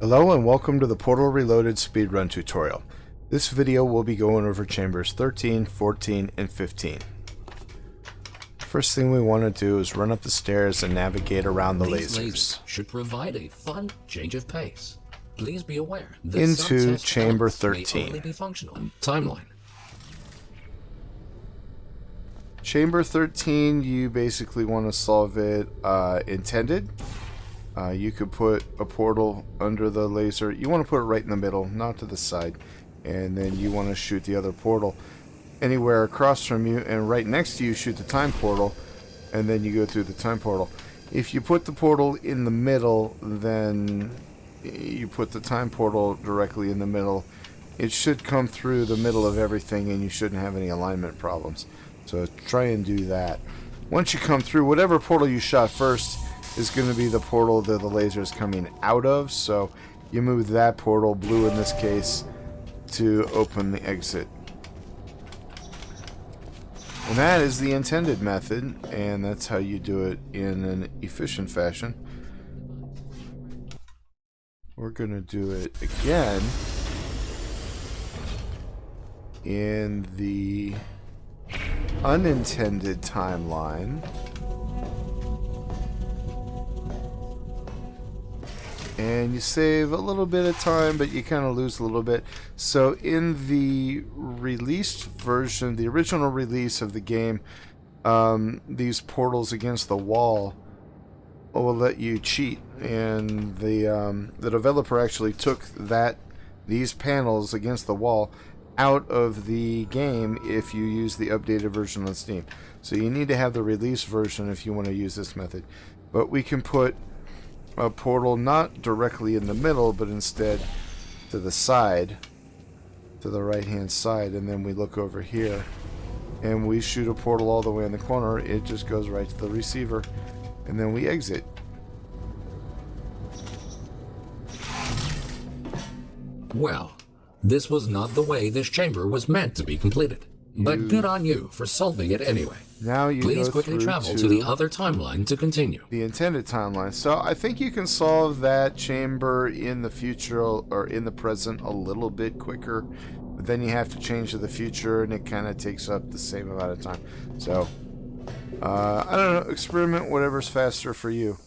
Hello and welcome to the Portal Reloaded speedrun tutorial. This video will be going over chambers 13, 14, and 15. First thing we want to do is run up the stairs and navigate around the These lasers. Should provide a fun change of pace. Please be aware Into chamber 13. May only be functional. Timeline. Chamber 13, you basically want to solve it intended. You could put a portal under the laser. You want to put it right in the middle, not to the side. And then you want to shoot the other portal anywhere across from you, and right next to you shoot the time portal, and then you go through the time portal. If you put the portal in the middle, then you put the time portal directly in the middle. It should come through the middle of everything and you shouldn't have any alignment problems. So try and do that. Once you come through, whatever portal you shot first is going to be the portal that the laser is coming out of. So you move that portal, blue in this case, to open the exit. And that is the intended method, and that's how you do it in an efficient fashion. We're going to do it again in the unintended timeline. And you save a little bit of time, but you kind of lose a little bit. So in the released version, the original release of the game, these portals against the wall will let you cheat. And the developer actually took these panels against the wall out of the game if you use the updated version on Steam. So you need to have the release version if you want to use this method. But we can put a portal not directly in the middle, but instead to the side, to the right hand side, and then we look over here and we shoot a portal all the way in the corner. It just goes right to the receiver, and then we exit. Well, this was not the way this chamber was meant to be completed. But good on you for solving it anyway. Now you Please quickly travel to the other timeline to continue. The intended timeline. So I think you can solve that chamber in the future or in the present a little bit quicker. But then you have to change to the future, and it kind of takes up the same amount of time. So I don't know. Experiment whatever's faster for you.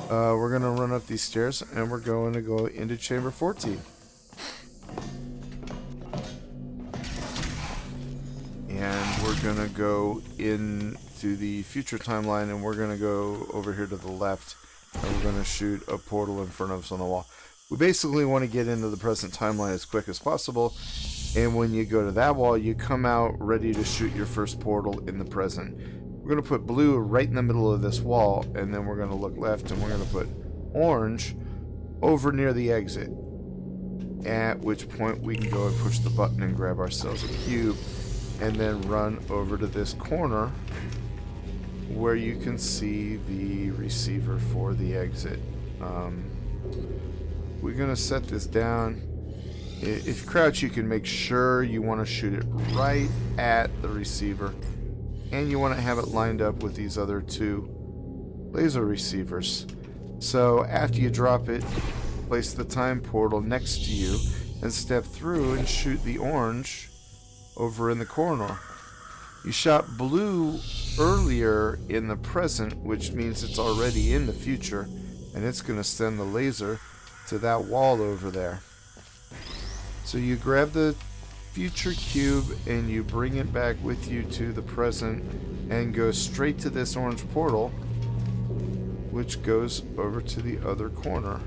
We're going to run up these stairs, and we're going to go into chamber 14. And we're going to go into the future timeline, and we're going to go over here to the left, and we're going to shoot a portal in front of us on the wall. We basically want to get into the present timeline as quick as possible, and when you go to that wall, you come out ready to shoot your first portal in the present. We're going to put blue right in the middle of this wall, and then we're going to look left, and we're going to put orange over near the exit, at which point we can go and push the button and grab ourselves a cube, and then run over to this corner where you can see the receiver for the exit. We're going to set this down. If you crouch, you can make sure you want to shoot it right at the receiver, and you want to have it lined up with these other two laser receivers. So after you drop it, place the time portal next to you and step through and shoot the orange over in the corner. You shot blue earlier in the present, which means it's already in the future, and it's going to send the laser to that wall over there. So you grab the future cube and you bring it back with you to the present and go straight to this orange portal, which goes over to the other corner.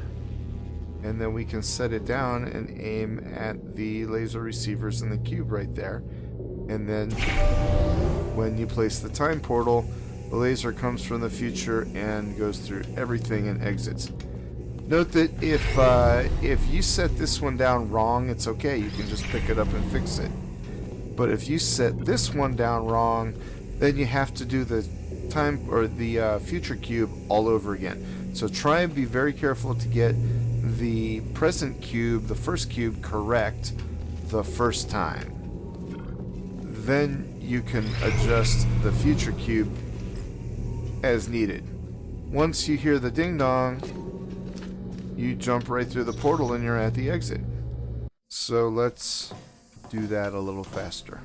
And then we can set it down and aim at the laser receivers in the cube right there. And then when you place the time portal, the laser comes from the future and goes through everything and exits. Note that if you set this one down wrong, it's okay. You can just pick it up and fix it. But if you set this one down wrong, then you have to do the time or the future cube all over again. So try and be very careful to get the present cube, the first cube, correct the first time. Then you can adjust the future cube as needed. Once you hear the ding dong, you jump right through the portal and you're at the exit. So let's do that a little faster.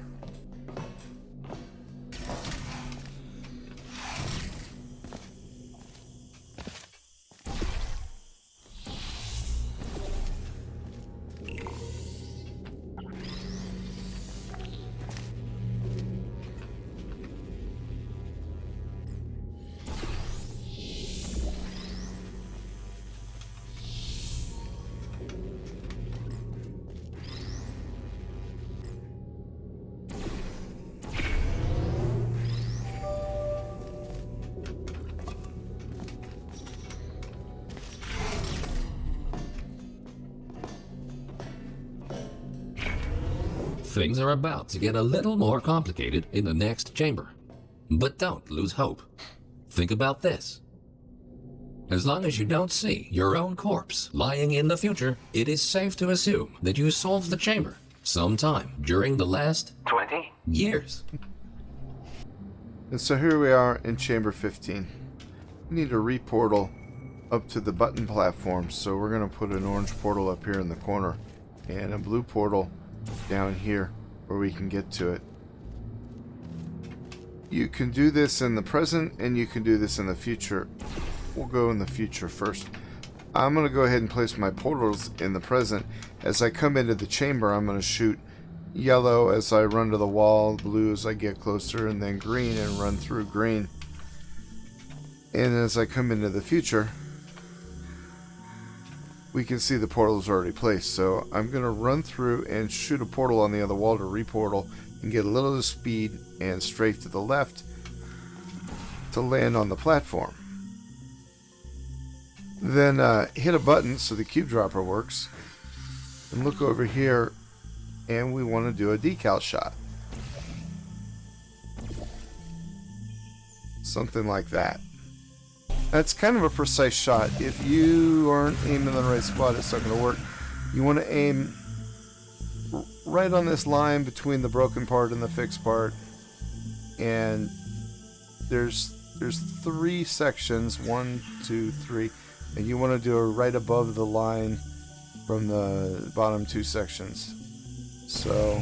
Things are about to get a little more complicated in the next chamber. But don't lose hope. Think about this. As long as you don't see your own corpse lying in the future, it is safe to assume that you solved the chamber sometime during the last 20 years. And so here we are in chamber 15. We need a re-portal up to the button platform, so we're going to put an orange portal up here in the corner and a blue portal down here where we can get to it. You can do this in the present and you can do this in the future. We'll go in the future first. I'm going to go ahead and place my portals in the present. As I come into the chamber, I'm going to shoot yellow as I run to the wall, blue as I get closer, and then green and run through green. And as I come into the future, we can see the portal is already placed. So I'm going to run through and shoot a portal on the other wall to re-portal and get a little of speed and strafe to the left to land on the platform. Then hit a button so the cube dropper works. And look over here, and we want to do a decal shot. Something like that. That's kind of a precise shot. If you aren't aiming in the right spot, it's not going to work. You want to aim right on this line between the broken part and the fixed part. And there's 3 sections, 1, 2, 3, and you want to do it right above the line from the bottom 2 sections. So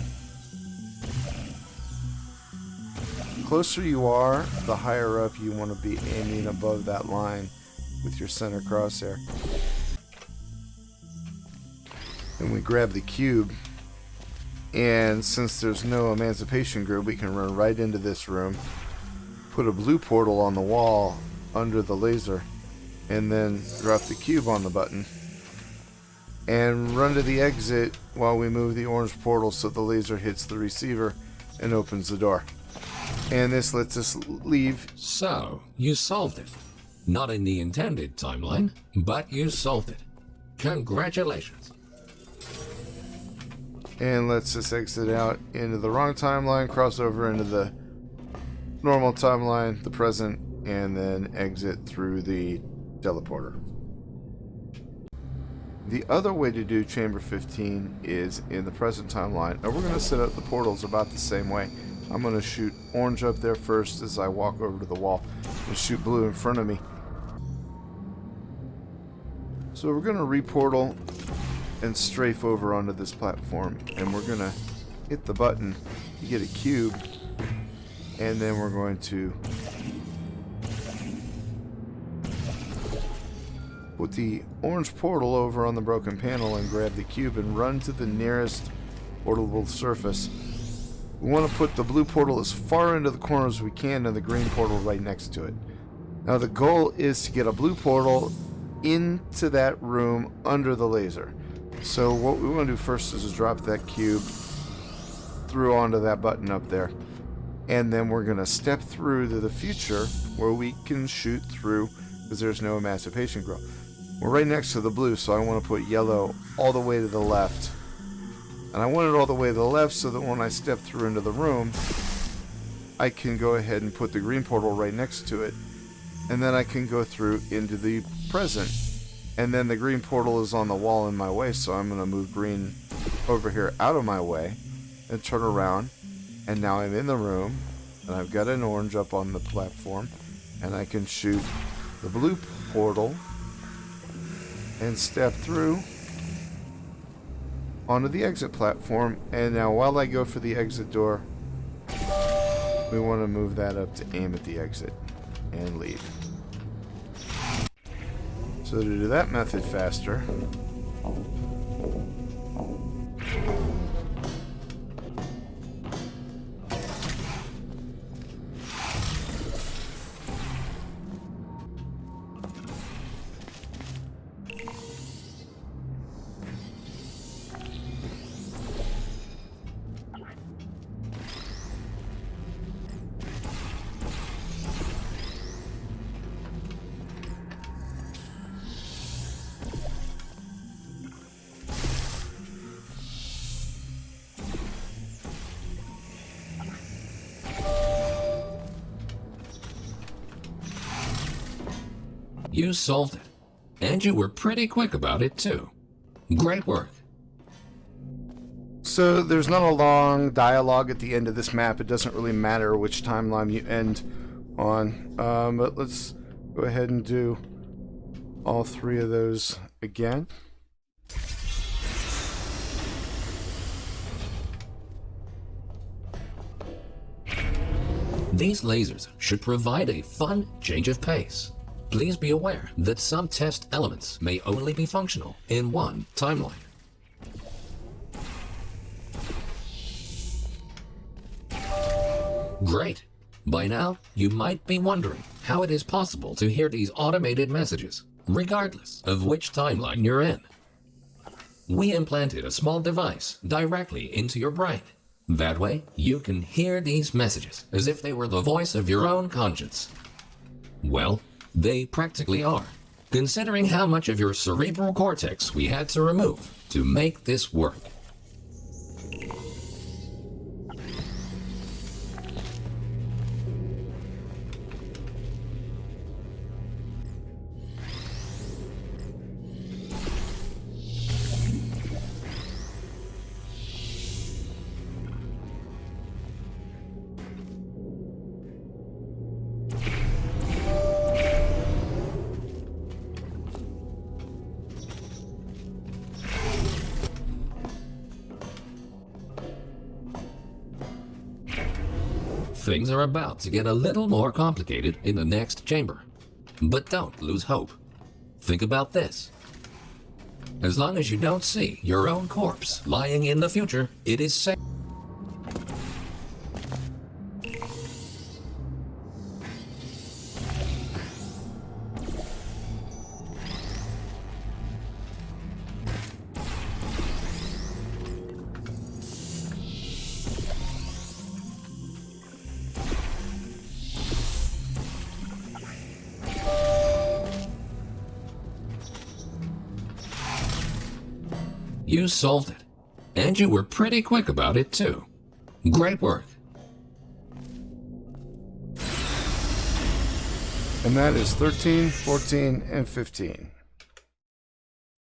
the closer you are, the higher up you want to be aiming above that line with your center crosshair. And we grab the cube, and since there's no emancipation grid, we can run right into this room, put a blue portal on the wall under the laser, and then drop the cube on the button and run to the exit while we move the orange portal so the laser hits the receiver and opens the door. And this lets us leave. So, you solved it. Not in the intended timeline, but you solved it. Congratulations. And lets us exit out into the wrong timeline, cross over into the normal timeline, the present, and then exit through the teleporter. The other way to do chamber 15 is in the present timeline, and we're going to set up the portals about the same way. I'm going to shoot orange up there first as I walk over to the wall, and shoot blue in front of me. So we're going to re-portal and strafe over onto this platform, and we're going to hit the button to get a cube, and then we're going to put the orange portal over on the broken panel and grab the cube and run to the nearest portable surface. We want to put the blue portal as far into the corner as we can and the green portal right next to it. Now the goal is to get a blue portal into that room under the laser. So what we want to do first is drop that cube through onto that button up there. And then we're going to step through to the future where we can shoot through because there's no emancipation grill. We're right next to the blue, so I want to put yellow all the way to the left. And I want it all the way to the left so that when I step through into the room, I can go ahead and put the green portal right next to it. And then I can go through into the present. And then the green portal is on the wall in my way, so I'm going to move green over here out of my way and turn around. And now I'm in the room, and I've got an orange up on the platform, and I can shoot the blue portal and step through onto the exit platform. And now while I go for the exit door, we want to move that up to aim at the exit and leave. So to do that method faster, You solved it. And you were pretty quick about it, too. Great work. so there's not a long dialogue at the end of this map. It doesn't really matter which timeline you end on. But let's go ahead and do all three of those again. These lasers should provide a fun change of pace. Please be aware that some test elements may only be functional in one timeline. Great! By now, you might be wondering how it is possible to hear these automated messages, regardless of which timeline you're in. We implanted a small device directly into your brain. That way, you can hear these messages as if they were the voice of your own conscience. Well, they practically are, considering how much of your cerebral cortex we had to remove to make this work. Things are about to get a little more complicated in the next chamber. But don't lose hope. Think about this. As long as you don't see your own corpse lying in the future, it is safe. You solved it. And you were pretty quick about it, too. Great work. And that is 13, 14, and 15.